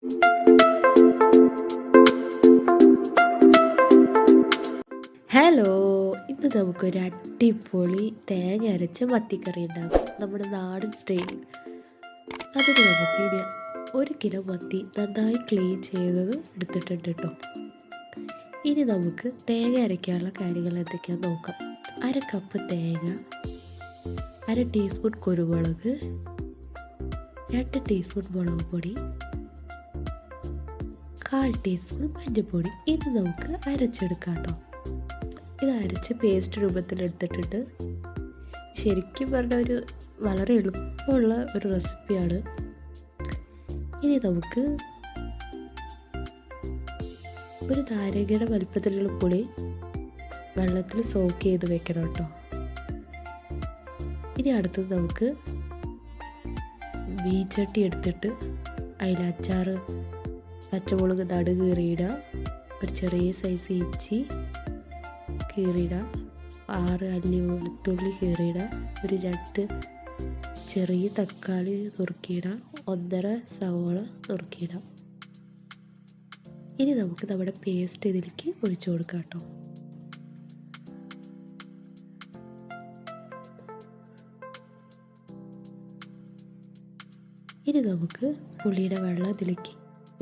Hello, ഇന്ന് നമുക്കൊരു അടിപൊളി തേങ്ങ അരച്ച മത്തിക്കറി ഉണ്ടാകും, നമ്മുടെ നാടൻ സ്റ്റൈലിൽ. അതിന് നമുക്ക് ഇനി 1 കിലോ മത്തി നന്നായി ക്ലീൻ ചെയ്തത് എടുത്തിട്ടുണ്ട് കേട്ടോ. ഇനി നമുക്ക് തേങ്ങ അരയ്ക്കാനുള്ള കാര്യങ്ങൾ എന്തൊക്കെയാണെന്ന് നോക്കാം. 1/2 കപ്പ് തേങ്ങ, 1/2 ടീസ്പൂൺ കുരുമുളക്, 2 ടീസ്പൂൺ മുളക് പൊടി, 1/4 ടീസ്പൂൺ മഞ്ഞൾപ്പൊടി. ഇത് നമുക്ക് അരച്ചെടുക്കാം കേട്ടോ. ഇത് അരച്ച് പേസ്റ്റ് രൂപത്തിലെടുത്തിട്ടുണ്ട്. ശരിക്കും പറഞ്ഞ വളരെ എളുപ്പമുള്ള ഒരു റെസിപ്പിയാണ്. ഇനി നമുക്ക് ഒരു നാരങ്ങയുടെ വലുപ്പത്തിലുള്ള പുളി വെള്ളത്തിൽ സോക്ക് ചെയ്ത് വെക്കണം കേട്ടോ. ഇനി അടുത്തത് നമുക്ക് ചട്ടി എടുത്തിട്ട് അതിൽ അച്ചാറ്, പച്ചമുളക് നടുക് കീറിയിടുക, ഒരു ചെറിയ സൈസ് ഇഞ്ചി കീറിയിടുക, 6 അല്ലി വെളുത്തുള്ളി കീറിയിടുക, ഒരു 2 ചെറിയ തക്കാളി നുറുക്കിയിടുക, 1.5 സവോള നുറുക്കിയിടാം. ഇനി നമുക്ക് നമ്മുടെ പേസ്റ്റ് ഇതിലേക്ക് ഒഴിച്ചു കൊടുക്കാം കേട്ടോ. ഇനി നമുക്ക് പുളിയുടെ വെള്ളം ഇതിലേക്ക്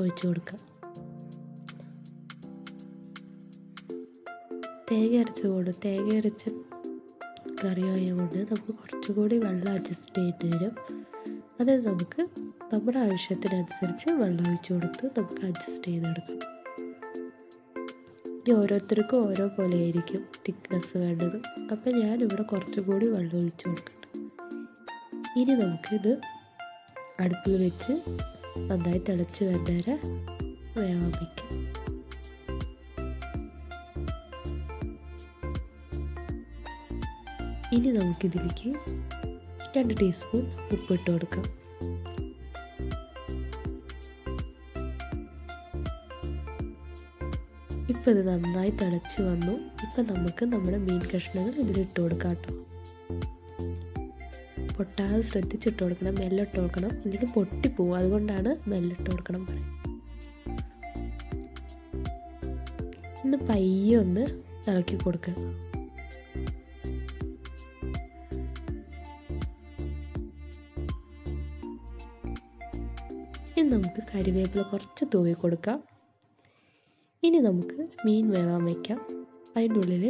ഒഴിച്ചു കൊടുക്കാം. തേങ്ങ അരച്ച കറി ആയതുകൊണ്ട് നമുക്ക് കുറച്ചുകൂടി വെള്ളം അഡ്ജസ്റ്റ് ചെയ്യേണ്ടി വരും. അതായത് നമുക്ക് നമ്മുടെ ആവശ്യത്തിനനുസരിച്ച് വെള്ളം ഒഴിച്ച് കൊടുത്ത് നമുക്ക് അഡ്ജസ്റ്റ് ചെയ്തെടുക്കാം. ഇനി ഓരോരുത്തർക്കും ഓരോ പോലെ ആയിരിക്കും തിക്നെസ് വേണ്ടത്. അപ്പം ഞാനിവിടെ കുറച്ചുകൂടി വെള്ളം ഒഴിച്ച് കൊടുക്കട്ടെ. ഇനി നമുക്കിത് അടുപ്പിൽ വെച്ച് നന്നായി തിളച്ച് വരെ വേവാൻ വയ്ക്കാം. ഇനി നമുക്കിതിലേക്ക് 2 ടീസ്പൂൺ ഉപ്പിട്ട് കൊടുക്കാം. ഇപ്പം ഇത് നന്നായി തിളച്ച് വന്നു. ഇപ്പം നമുക്ക് നമ്മുടെ മീൻ കഷ്ണങ്ങൾ ഇതിലിട്ട് കൊടുക്കാം കേട്ടോ. പൊട്ടാതെ ശ്രദ്ധിച്ചിട്ട് കൊടുക്കണം, മെല്ലെ ഇട്ട് കൊടുക്കണം, അല്ലെങ്കിൽ പൊട്ടിപ്പോവും. അതുകൊണ്ടാണ് മെല്ലെ ഇട്ട് കൊടുക്കണം പറയുന്നത്. ഒന്ന് പയ്യെ ഒന്ന് ഇളക്കി കൊടുക്കുക. ഇനി നമുക്ക് കരിവേപ്പില കുറച്ച് തൂവി കൊടുക്കാം. ഇനി നമുക്ക് മീൻ വേവാൻ വയ്ക്കാം. അതിൻ്റെ ഉള്ളിൽ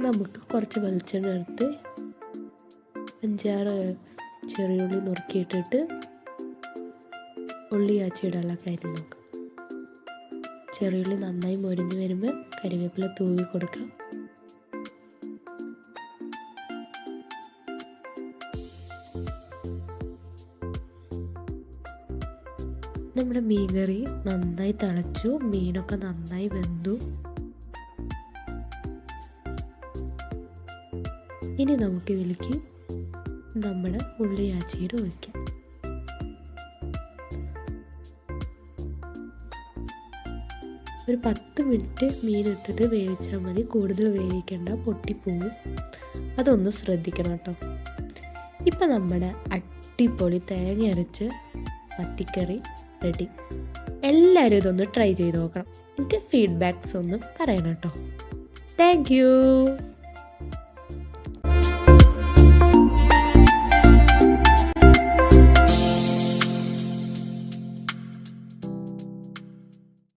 നമുക്ക് കുറച്ച് വെളിച്ചെണ്ണ എടുത്ത് 5-6 ചെറിയുള്ളി നുറുക്കിയിട്ടിട്ട് ഉള്ളി കാച്ചിടാനുള്ള കാര്യം നോക്കാം. ചെറിയുള്ളി നന്നായി മൊരിഞ്ഞ് വരുമ്പോൾ കരിവേപ്പില തൂവി കൊടുക്കാം. നമ്മുടെ മീൻ കറി നന്നായി തിളച്ചു, മീനൊക്കെ നന്നായി വെന്തു. ഇനി നമുക്കിതിലേക്ക് നമ്മുടെ ഉള്ളി ആച്ചിട്ട് ഒഴിക്കാം. ഒരു 10 മിനിറ്റ് മീൻ ഇട്ടിട്ട് വേവിച്ചാൽ മതി. കൂടുതൽ വേവിക്കേണ്ട, പൊട്ടിപ്പോവും. അതൊന്ന് ശ്രദ്ധിക്കണം കേട്ടോ. ഇപ്പം നമ്മുടെ അടിപൊളി തേങ്ങ അരച്ച് മത്തിക്കറി റെഡി. എല്ലാവരും ഇതൊന്ന് ട്രൈ ചെയ്ത് നോക്കണം. എനിക്ക് ഫീഡ്ബാക്ക്സ് ഒന്ന് പറയണം കേട്ടോ. Thank you.